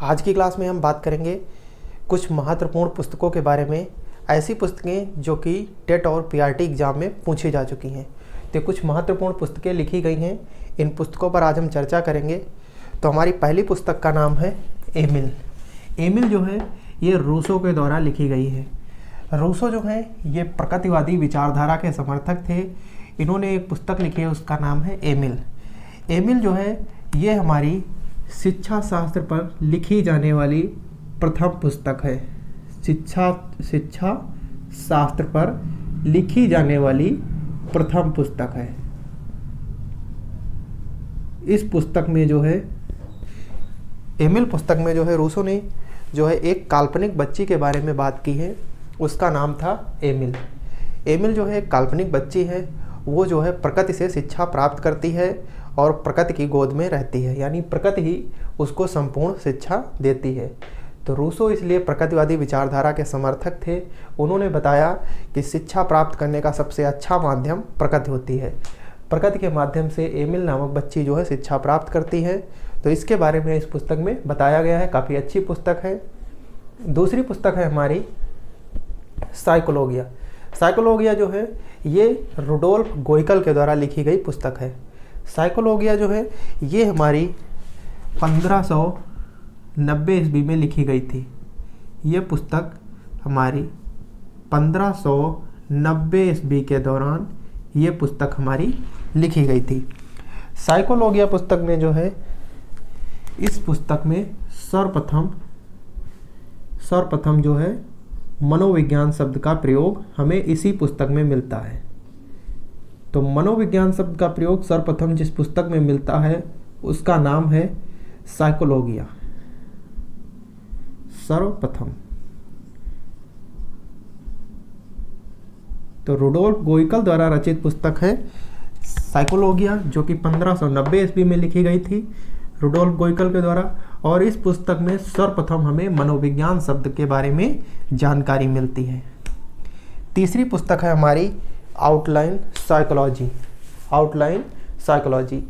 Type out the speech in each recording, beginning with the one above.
आज की क्लास में हम बात करेंगे कुछ महत्वपूर्ण पुस्तकों के बारे में, ऐसी पुस्तकें जो कि टेट और पीआरटी एग्ज़ाम में पूछी जा चुकी हैं। तो कुछ महत्वपूर्ण पुस्तकें लिखी गई हैं, इन पुस्तकों पर आज हम चर्चा करेंगे। तो हमारी पहली पुस्तक का नाम है एमिल। एमिल जो है ये रूसो के द्वारा लिखी गई है। रूसो जो है ये प्रकृतिवादी विचारधारा के समर्थक थे। इन्होंने एक पुस्तक लिखी है, उसका नाम है एमिल। एमिल जो है ये हमारी शिक्षा शास्त्र पर लिखी जाने वाली प्रथम पुस्तक है। शिक्षा शास्त्र पर लिखी जाने वाली प्रथम पुस्तक है। इस पुस्तक में जो है एमिल पुस्तक में जो है रूसो ने जो है एक काल्पनिक बच्ची के बारे में बात की है, उसका नाम था एमिल। एमिल जो है एक काल्पनिक बच्ची है, वो जो है प्रकृति से शिक्षा प्राप्त करती है और प्रकृति की गोद में रहती है, यानी प्रकृति ही उसको संपूर्ण शिक्षा देती है। तो रूसो इसलिए प्रकृतिवादी विचारधारा के समर्थक थे। उन्होंने बताया कि शिक्षा प्राप्त करने का सबसे अच्छा माध्यम प्रकृति होती है। प्रकृति के माध्यम से एमिल नामक बच्ची जो है शिक्षा प्राप्त करती है। तो इसके बारे में इस पुस्तक में बताया गया है, काफ़ी अच्छी पुस्तक है। दूसरी पुस्तक है हमारी साइकोलॉजिया। साइकोलॉजिया जो है ये रुडोल्फ गोइकल के द्वारा लिखी गई पुस्तक है। साइकोलॉजिया जो है ये हमारी 1590 ईस्वी में लिखी गई थी। ये पुस्तक हमारी 1590 ईस्वी के दौरान ये पुस्तक हमारी लिखी गई थी। साइकोलॉजिया पुस्तक में जो है इस पुस्तक में सर्वप्रथम जो है मनोविज्ञान शब्द का प्रयोग हमें इसी पुस्तक में मिलता है। तो मनोविज्ञान शब्द का प्रयोग सर्वप्रथम जिस पुस्तक में मिलता है उसका नाम है साइकोलॉजिया। सर्वप्रथम तो रुडोल्फ गोइकल द्वारा रचित पुस्तक है साइकोलॉजिया, जो कि 1590 ईस्वी में लिखी गई थी रुडोल्फ गोइकल के द्वारा। और इस पुस्तक में सर्वप्रथम हमें मनोविज्ञान शब्द के बारे में जानकारी मिलती है। तीसरी पुस्तक है हमारी आउटलाइन साइकोलॉजी।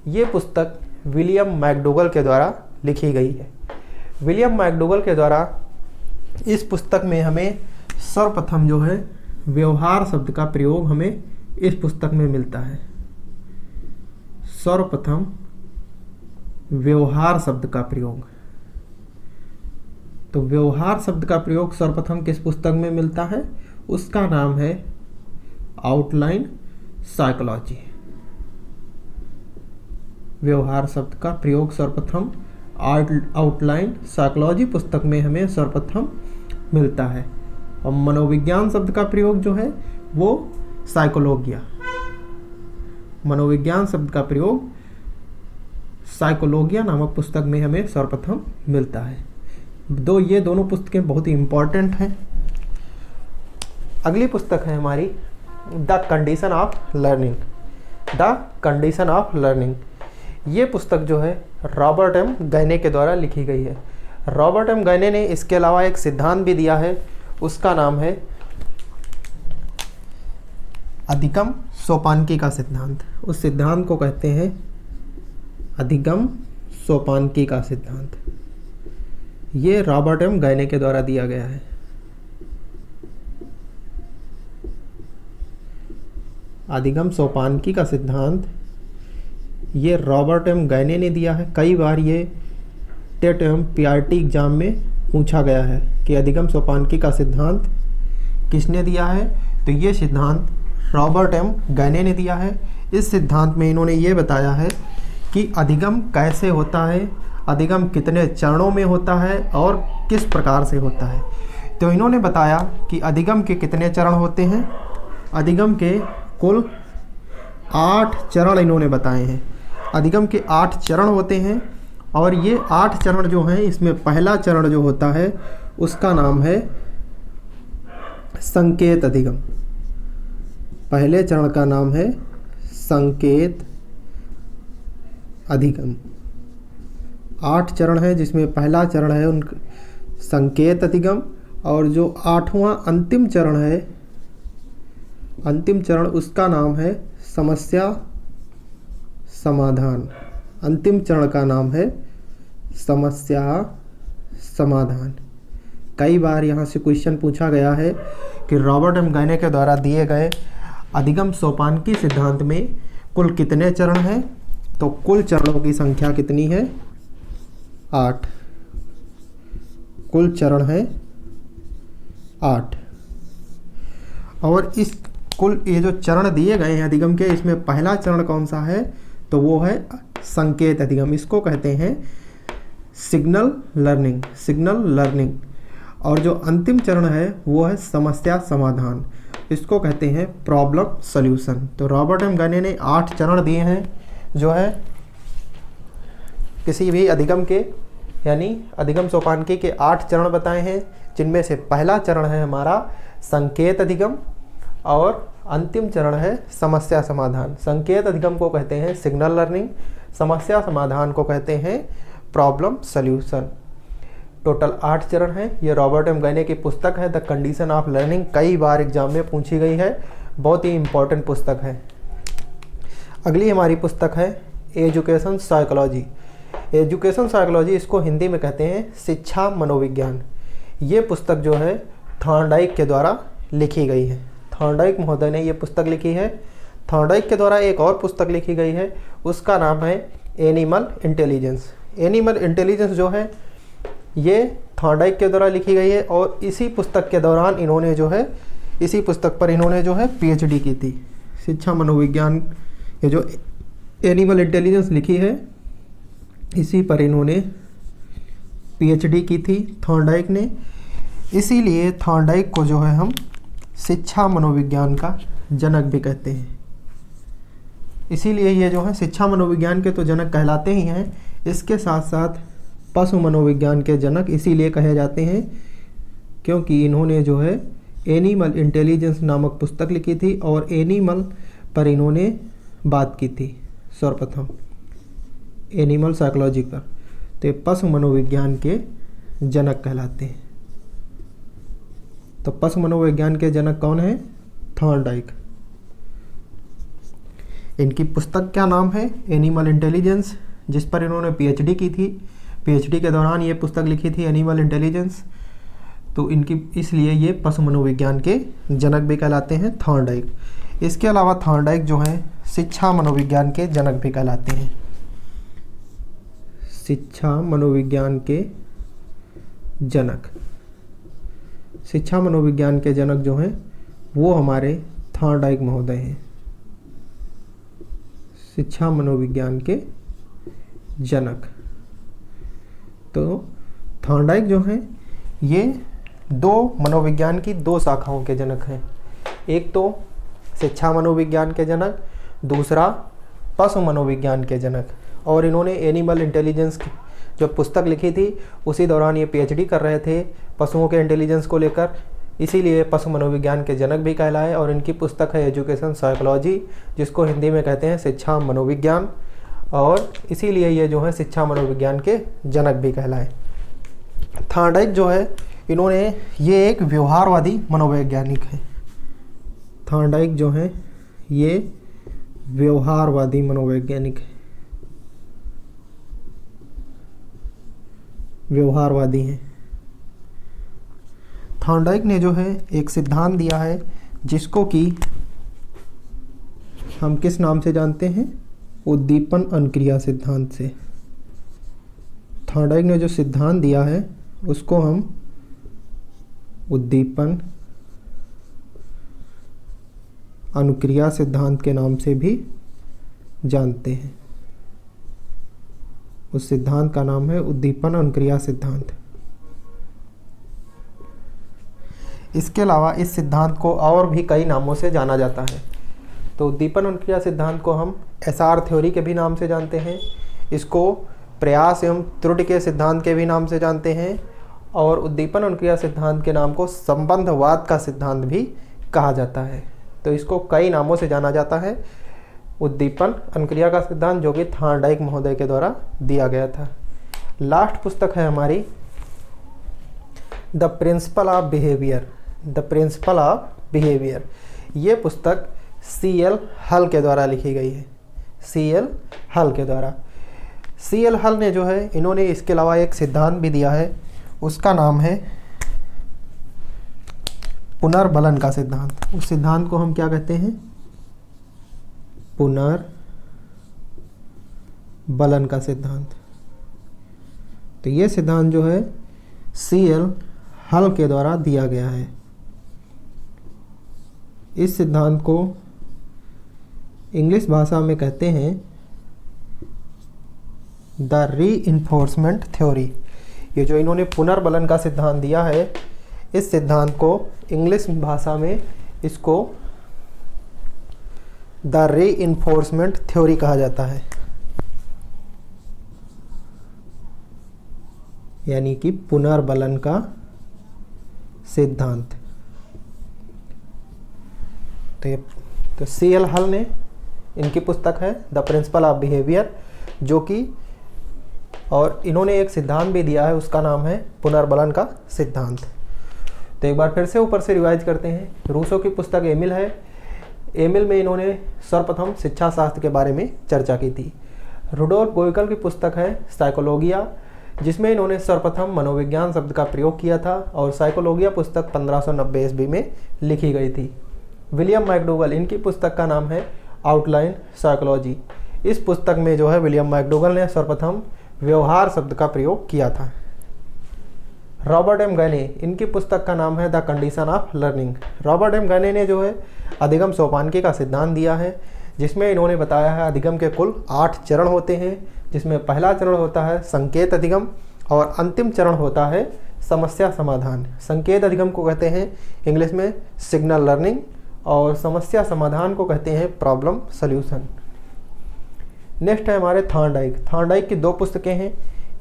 ये पुस्तक विलियम मैकडोगल के द्वारा लिखी गई है। विलियम मैकडोगल के द्वारा इस पुस्तक में हमें सर्वप्रथम जो है व्यवहार शब्द का प्रयोग हमें इस पुस्तक में मिलता है। सर्वप्रथम व्यवहार शब्द का प्रयोग। तो व्यवहार शब्द का प्रयोग सर्वप्रथम किस पुस्तक में मिलता है, उसका नाम है आउटलाइन साइकोलॉजी। व्यवहार शब्द का प्रयोग सर्वप्रथम आउटलाइन साइकोलॉजी पुस्तक में हमें सर्वप्रथम मिलता है। और मनोविज्ञान शब्द का प्रयोग जो है वो साइकोलॉजिया। मनोविज्ञान शब्द का प्रयोग साइकोलॉजिया नामक पुस्तक में हमें सर्वप्रथम मिलता है। ये दोनों पुस्तकें बहुत ही इंपॉर्टेंट हैं। अगली पुस्तक है हमारी द कंडीशन ऑफ लर्निंग। ये पुस्तक जो है रॉबर्ट एम गैने के द्वारा लिखी गई है। रॉबर्ट एम गैने ने इसके अलावा एक सिद्धांत भी दिया है, उसका नाम है अधिगम सोपानकी का सिद्धांत। उस सिद्धांत को कहते हैं अधिगम सोपानकी का सिद्धांत। ये रॉबर्ट एम गैने के द्वारा दिया गया है। अधिगम सोपानकी का सिद्धांत ये रॉबर्ट एम गैने ने दिया है। कई बार ये टेट एवं पीआरटी एग्जाम में पूछा गया है कि अधिगम सोपानकी का सिद्धांत किसने दिया है। तो ये सिद्धांत रॉबर्ट एम गैने ने दिया है। इस सिद्धांत में इन्होंने ये बताया है कि अधिगम कैसे होता है, अधिगम कितने चरणों में होता है और किस प्रकार से होता है। तो इन्होंने बताया कि अधिगम के कितने चरण होते हैं। अधिगम के कुल 8 चरण इन्होंने बताए हैं। अधिगम के 8 चरण होते हैं और ये 8 चरण जो हैं, इसमें पहला चरण जो होता है उसका नाम है संकेत अधिगम। पहले चरण का नाम है संकेत अधिगम। 8 चरण है, जिसमें पहला चरण है संकेत अधिगम, और जो 8वां अंतिम चरण है, अंतिम चरण उसका नाम है समस्या समाधान। अंतिम चरण का नाम है समस्या समाधान। कई बार यहाँ से क्वेश्चन पूछा गया है कि रॉबर्ट एम गाइने के द्वारा दिए गए अधिगम सोपानकी सिद्धांत में कुल कितने चरण हैं? तो कुल चरणों की संख्या कितनी है? 8। कुल चरण है 8। और इस कुल ये जो चरण दिए गए हैं अधिगम के, इसमें पहला चरण कौन सा है? तो वो है संकेत अधिगम। इसको कहते हैं सिग्नल लर्निंग, सिग्नल लर्निंग। और जो अंतिम चरण है वो है समस्या समाधान, इसको कहते हैं प्रॉब्लम सॉल्यूशन। तो रॉबर्ट एम गाइने ने 8 चरण दिए हैं जो है किसी भी अधिगम के, यानी अधिगम सोपानकी के 8 चरण बताए हैं, जिनमें से पहला चरण है हमारा संकेत अधिगम और अंतिम चरण है समस्या समाधान। संकेत अधिगम को कहते हैं सिग्नल लर्निंग, समस्या समाधान को कहते हैं प्रॉब्लम सॉल्यूशन। टोटल 8 चरण हैं। ये रॉबर्ट एम गाइने की पुस्तक है द कंडीशन ऑफ लर्निंग, कई बार एग्जाम में पूछी गई है, बहुत ही इम्पोर्टेंट पुस्तक है। अगली हमारी पुस्तक है एजुकेशन साइकोलॉजी। एजुकेशन साइकोलॉजी, इसको हिंदी में कहते हैं शिक्षा मनोविज्ञान। ये पुस्तक जो है थॉर्नडाइक के द्वारा लिखी गई है। थॉर्नडाइक महोदय ने ये पुस्तक लिखी है। थॉर्नडाइक के द्वारा एक और पुस्तक लिखी गई है, उसका नाम है एनिमल इंटेलिजेंस। एनिमल इंटेलिजेंस जो है ये थॉर्नडाइक के द्वारा लिखी गई है और इसी पुस्तक के दौरान इन्होंने जो है, इसी पुस्तक पर इन्होंने जो है PhD की थी। शिक्षा मनोविज्ञान, ये जो एनिमल इंटेलिजेंस लिखी है इसी पर इन्होंने PhD की थी थॉर्नडाइक ने। इसीलिए थॉर्नडाइक को जो है हम शिक्षा मनोविज्ञान का जनक भी कहते हैं। इसीलिए ये जो है शिक्षा मनोविज्ञान के तो जनक कहलाते ही हैं, इसके साथ साथ पशु मनोविज्ञान के जनक इसीलिए कहे जाते हैं क्योंकि इन्होंने जो है एनिमल इंटेलिजेंस नामक पुस्तक लिखी थी और एनिमल पर इन्होंने बात की थी सर्वप्रथम, एनिमल साइकोलॉजी पर। तो ये पशु मनोविज्ञान के जनक कहलाते हैं। तो पशु मनोविज्ञान के जनक कौन है? थॉर्नडाइक। इनकी पुस्तक क्या नाम है? एनिमल इंटेलिजेंस, जिस पर इन्होंने PhD की थी। PhD के दौरान ये पुस्तक लिखी थी एनिमल इंटेलिजेंस, तो इनकी इसलिए ये पशु मनोविज्ञान के जनक भी कहलाते हैं थॉर्नडाइक। इसके अलावा थॉर्नडाइक जो है शिक्षा मनोविज्ञान के जनक भी कहलाते हैं। शिक्षा मनोविज्ञान के जनक, शिक्षा मनोविज्ञान के जनक जो हैं वो हमारे थॉर्नडाइक महोदय हैं। शिक्षा मनोविज्ञान के जनक। तो थॉर्नडाइक जो हैं ये 2 मनोविज्ञान की 2 शाखाओं के जनक हैं। एक तो शिक्षा मनोविज्ञान के जनक, दूसरा पशु मनोविज्ञान के जनक। और इन्होंने एनिमल इंटेलिजेंस जो पुस्तक लिखी थी उसी दौरान ये PhD कर रहे थे पशुओं के इंटेलिजेंस को लेकर, इसीलिए पशु मनोविज्ञान के जनक भी कहलाए। और इनकी पुस्तक है एजुकेशन साइकोलॉजी, जिसको हिंदी में कहते हैं शिक्षा मनोविज्ञान, और इसीलिए ये जो है शिक्षा मनोविज्ञान के जनक भी कहलाए। थॉर्नडाइक जो है इन्होंने, ये एक व्यवहारवादी मनोवैज्ञानिक है। थॉर्नडाइक जो है ये व्यवहारवादी मनोवैज्ञानिक है, व्यवहारवादी हैं। थॉर्नडाइक ने जो है एक सिद्धांत दिया है जिसको कि हम किस नाम से जानते हैं? उद्दीपन अनुक्रिया सिद्धांत से। थॉर्नडाइक ने जो सिद्धांत दिया है उसको हम उद्दीपन अनुक्रिया सिद्धांत के नाम से भी जानते हैं। उस सिद्धांत का नाम है उद्दीपन अनुक्रिया सिद्धांत। इसके अलावा इस सिद्धांत को और भी कई नामों से जाना जाता है। तो उद्दीपन अनुक्रिया सिद्धांत को हम SR थ्योरी के भी नाम से जानते हैं, इसको प्रयास एवं त्रुटि के सिद्धांत के भी नाम से जानते हैं, और उद्दीपन अनुक्रिया सिद्धांत के नाम को संबंधवाद का सिद्धांत भी कहा जाता है। तो इसको कई नामों से जाना जाता है। उद्दीपन अनुक्रिया का सिद्धांत जो कि थॉर्नडाइक महोदय के द्वारा दिया गया था। लास्ट पुस्तक है हमारी the principle of behaviour. The principle of behaviour, ये पुस्तक CL हल के द्वारा लिखी गई है। CL हल के द्वारा। CL हल ने जो है इन्होंने इसके अलावा एक सिद्धांत भी दिया है, उसका नाम है पुनर्बलन का सिद्धांत। उस सिद्धांत को हम क्या कहते हैं? पुनर्बलन का सिद्धांत। तो ये सिद्धांत जो है CL हल के द्वारा दिया गया है। इस सिद्धांत को इंग्लिश भाषा में कहते हैं द रीइंफोर्समेंट थ्योरी। ये जो इन्होंने पुनर्बलन का सिद्धांत दिया है, इस सिद्धांत को इंग्लिश भाषा में इसको द रीइंफोर्समेंट थ्योरी कहा जाता है, यानी कि पुनर्बलन का सिद्धांत। तो CL हल ने, इनकी पुस्तक है द प्रिंसिपल ऑफ बिहेवियर, जो कि और इन्होंने एक सिद्धांत भी दिया है, उसका नाम है पुनर्बलन का सिद्धांत। तो एक बार फिर से ऊपर से रिवाइज करते हैं। रूसो की पुस्तक एमिल है। एमिल में इन्होंने सर्वप्रथम शिक्षा शास्त्र के बारे में चर्चा की थी। रुडोल्फ गोइकल की पुस्तक है साइकोलॉजिया, जिसमें इन्होंने सर्वप्रथम मनोविज्ञान शब्द का प्रयोग किया था, और साइकोलॉजिया पुस्तक 1590 ईस्वी में लिखी गई थी। विलियम मैकडोगल, इनकी पुस्तक का नाम है आउटलाइन साइकोलॉजी। इस पुस्तक में जो है विलियम मैकडोगल ने सर्वप्रथम व्यवहार शब्द का प्रयोग किया था। रॉबर्ट एम गैने, इनकी पुस्तक का नाम है the condition of learning. Robert M Gagne ने जो है अधिगम सोपानकी का सिद्धांत दिया है, जिसमें इन्होंने बताया है अधिगम के कुल 8 चरण होते हैं, जिसमें पहला चरण होता है संकेत अधिगम और अंतिम चरण होता है समस्या समाधान। संकेत अधिगम को कहते हैं इंग्लिश में सिग्नल लर्निंग, और समस्या समाधान को कहते हैं प्रॉब्लम सॉल्यूशन। नेक्स्ट है हमारे थॉर्नडाइक। थॉर्नडाइक की 2 पुस्तकें हैं।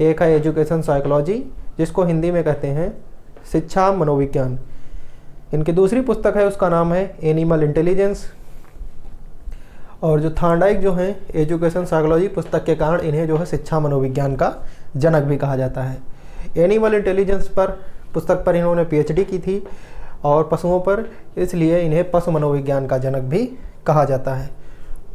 एक है एजुकेशन साइकोलॉजी, जिसको हिंदी में कहते हैं शिक्षा मनोविज्ञान। इनकी दूसरी पुस्तक है, उसका नाम है एनिमल इंटेलिजेंस। और जो थॉर्नडाइक जो है एजुकेशन साइकोलॉजी पुस्तक के कारण इन्हें जो है शिक्षा मनोविज्ञान का जनक भी कहा जाता है। एनिमल इंटेलिजेंस पर पुस्तक पर इन्होंने PhD की थी, और पशुओं पर, इसलिए इन्हें पशु मनोविज्ञान का जनक भी कहा जाता है।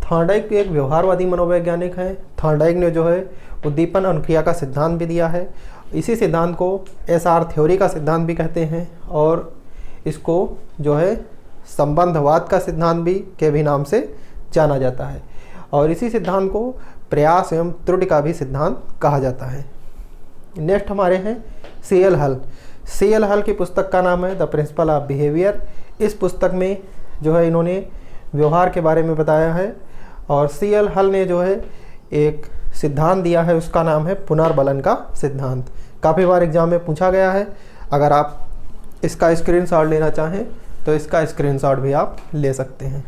थॉर्नडाइक एक व्यवहारवादी मनोवैज्ञानिक हैं। थॉर्नडाइक ने जो है उद्दीपन अनुक्रिया का सिद्धांत भी दिया है। इसी सिद्धांत को SR थ्योरी का सिद्धांत भी कहते हैं, और इसको जो है संबंधवाद का सिद्धांत भी के भी नाम से जाना जाता है। और इसी सिद्धांत को प्रयास एवं त्रुटि का भी सिद्धांत कहा जाता है। नेक्स्ट हमारे हैं CL हल। CL हल की पुस्तक का नाम है द प्रिंसिपल ऑफ बिहेवियर। इस पुस्तक में जो है इन्होंने व्यवहार के बारे में बताया है, और CL हल ने जो है एक सिद्धांत दिया है, उसका नाम है पुनर्बलन का सिद्धांत। काफ़ी बार एग्जाम में पूछा गया है। अगर आप इसका स्क्रीनशॉट लेना चाहें तो इसका स्क्रीनशॉट भी आप ले सकते हैं।